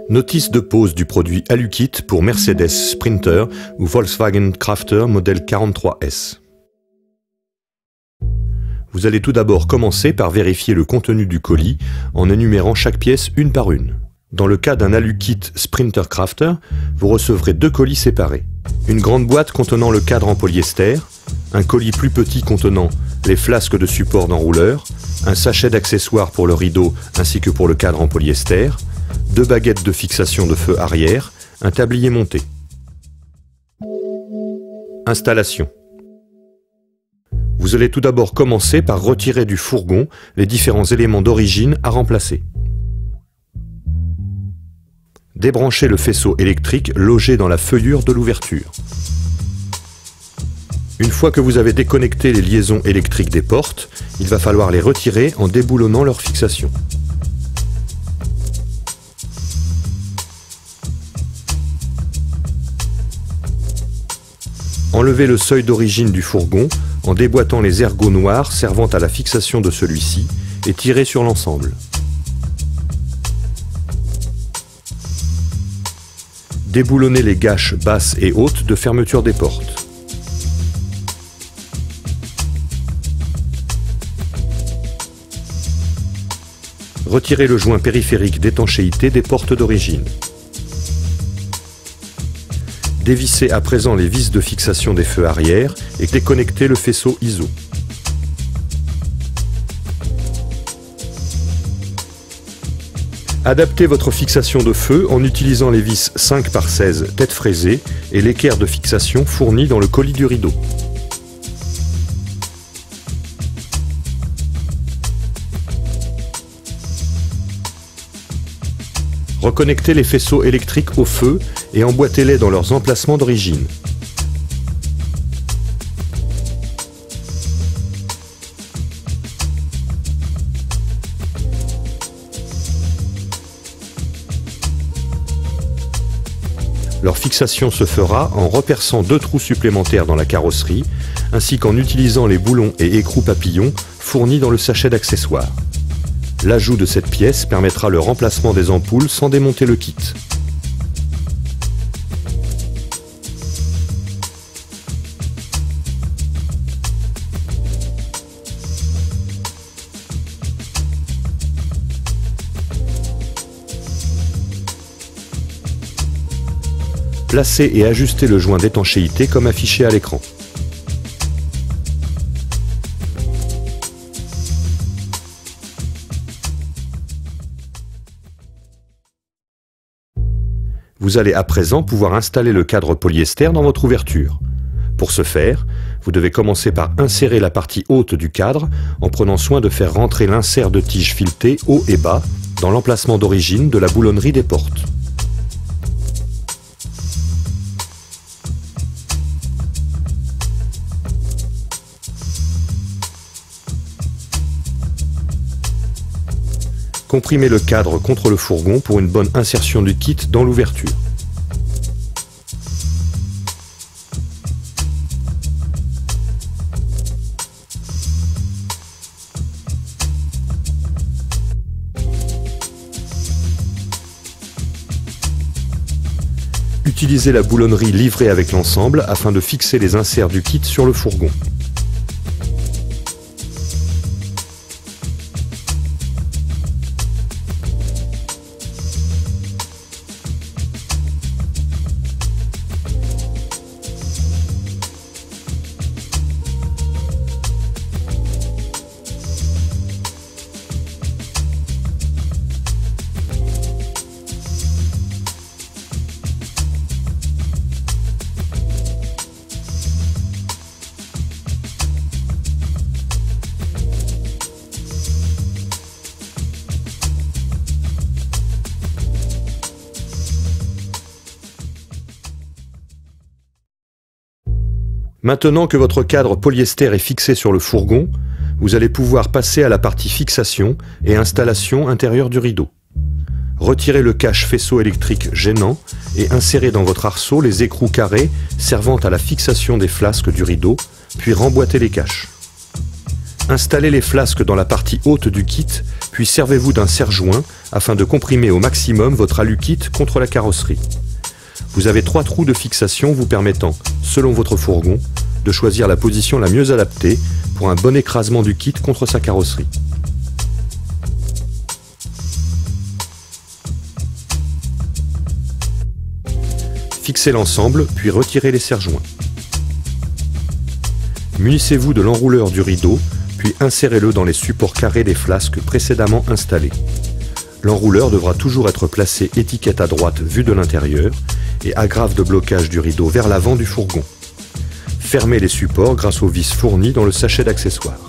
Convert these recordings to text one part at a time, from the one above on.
Notice de pose du produit Alu-Kit pour Mercedes Sprinter ou Volkswagen Crafter modèle 43S. Vous allez tout d'abord commencer par vérifier le contenu du colis en énumérant chaque pièce une par une. Dans le cas d'un Alu-Kit Sprinter Crafter, vous recevrez deux colis séparés. Une grande boîte contenant le cadre en polyester, un colis plus petit contenant les flasques de support d'enrouleur, un sachet d'accessoires pour le rideau ainsi que pour le cadre en polyester, deux baguettes de fixation de feu arrière, un tablier monté. Installation. Vous allez tout d'abord commencer par retirer du fourgon les différents éléments d'origine à remplacer. Débranchez le faisceau électrique logé dans la feuillure de l'ouverture. Une fois que vous avez déconnecté les liaisons électriques des portes, il va falloir les retirer en déboulonnant leur fixation. Enlevez le seuil d'origine du fourgon en déboîtant les ergots noirs servant à la fixation de celui-ci et tirez sur l'ensemble. Déboulonnez les gâches basses et hautes de fermeture des portes. Retirez le joint périphérique d'étanchéité des portes d'origine. Dévissez à présent les vis de fixation des feux arrière et déconnectez le faisceau ISO. Adaptez votre fixation de feu en utilisant les vis 5 par 16 tête fraisée et l'équerre de fixation fournie dans le colis du rideau. Reconnectez les faisceaux électriques au feu et emboîtez-les dans leurs emplacements d'origine. Leur fixation se fera en reperçant deux trous supplémentaires dans la carrosserie, ainsi qu'en utilisant les boulons et écrous papillons fournis dans le sachet d'accessoires. L'ajout de cette pièce permettra le remplacement des ampoules sans démonter le kit. Placez et ajustez le joint d'étanchéité comme affiché à l'écran. Vous allez à présent pouvoir installer le cadre polyester dans votre ouverture. Pour ce faire, vous devez commencer par insérer la partie haute du cadre en prenant soin de faire rentrer l'insert de tige filetée haut et bas dans l'emplacement d'origine de la boulonnerie des portes. Comprimez le cadre contre le fourgon pour une bonne insertion du kit dans l'ouverture. Utilisez la boulonnerie livrée avec l'ensemble afin de fixer les inserts du kit sur le fourgon. Maintenant que votre cadre polyester est fixé sur le fourgon, vous allez pouvoir passer à la partie fixation et installation intérieure du rideau. Retirez le cache faisceau électrique gênant et insérez dans votre arceau les écrous carrés servant à la fixation des flasques du rideau, puis remboîtez les caches. Installez les flasques dans la partie haute du kit, puis servez-vous d'un serre-joint afin de comprimer au maximum votre alu-kit contre la carrosserie. Vous avez 3 trous de fixation vous permettant, selon votre fourgon, de choisir la position la mieux adaptée pour un bon écrasement du kit contre sa carrosserie. Fixez l'ensemble, puis retirez les serre-joints. Munissez-vous de l'enrouleur du rideau, puis insérez-le dans les supports carrés des flasques précédemment installés. L'enrouleur devra toujours être placé étiquette à droite vue de l'intérieur et agrafe de blocage du rideau vers l'avant du fourgon. Fermez les supports grâce aux vis fournies dans le sachet d'accessoires.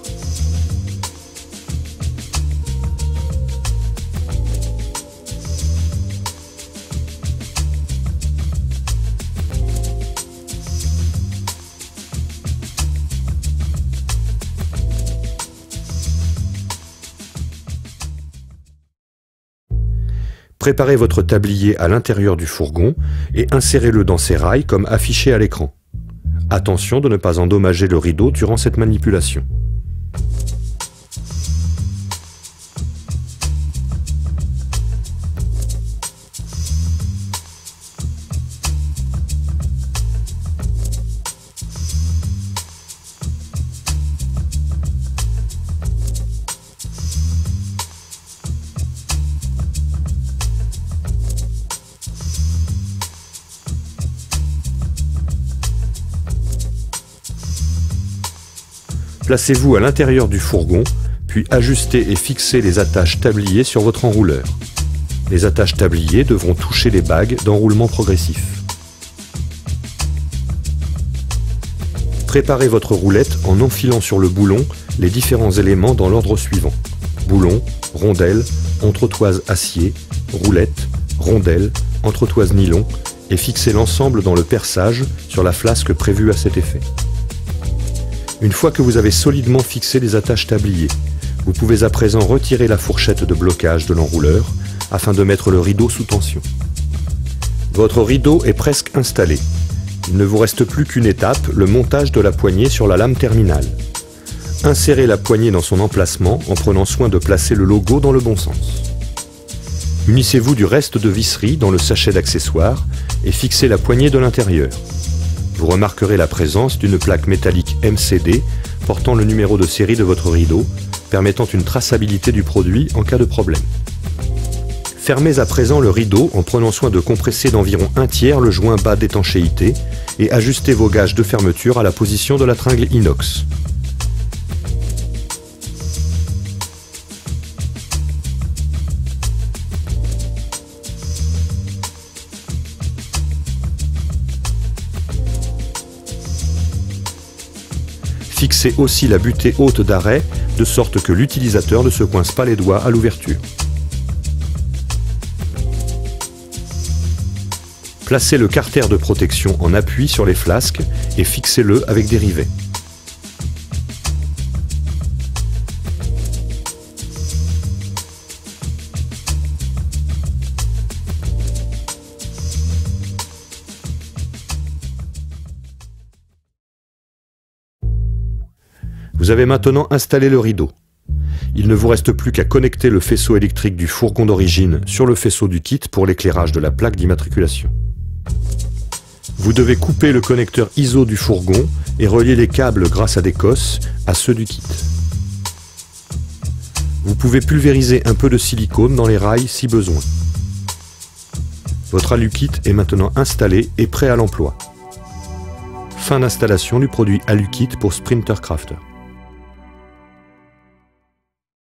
Préparez votre tablier à l'intérieur du fourgon et insérez-le dans ses rails comme affiché à l'écran. Attention de ne pas endommager le rideau durant cette manipulation. Placez-vous à l'intérieur du fourgon, puis ajustez et fixez les attaches tablier sur votre enrouleur. Les attaches tablier devront toucher les bagues d'enroulement progressif. Préparez votre roulette en enfilant sur le boulon les différents éléments dans l'ordre suivant: boulon, rondelle, entretoise acier, roulette, rondelle, entretoise nylon, et fixez l'ensemble dans le perçage sur la flasque prévue à cet effet. Une fois que vous avez solidement fixé les attaches tablier, vous pouvez à présent retirer la fourchette de blocage de l'enrouleur afin de mettre le rideau sous tension. Votre rideau est presque installé. Il ne vous reste plus qu'une étape, le montage de la poignée sur la lame terminale. Insérez la poignée dans son emplacement en prenant soin de placer le logo dans le bon sens. Munissez-vous du reste de visserie dans le sachet d'accessoires et fixez la poignée de l'intérieur. Vous remarquerez la présence d'une plaque métallique MCD portant le numéro de série de votre rideau, permettant une traçabilité du produit en cas de problème. Fermez à présent le rideau en prenant soin de compresser d'environ 1/3 le joint bas d'étanchéité et ajustez vos gages de fermeture à la position de la tringle inox. Fixez aussi la butée haute d'arrêt de sorte que l'utilisateur ne se coince pas les doigts à l'ouverture. Placez le carter de protection en appui sur les flasques et fixez-le avec des rivets. Vous avez maintenant installé le rideau. Il ne vous reste plus qu'à connecter le faisceau électrique du fourgon d'origine sur le faisceau du kit pour l'éclairage de la plaque d'immatriculation. Vous devez couper le connecteur ISO du fourgon et relier les câbles grâce à des cosses à ceux du kit. Vous pouvez pulvériser un peu de silicone dans les rails si besoin. Votre alu-kit est maintenant installé et prêt à l'emploi. Fin d'installation du produit alu-kit pour Sprinter Crafter.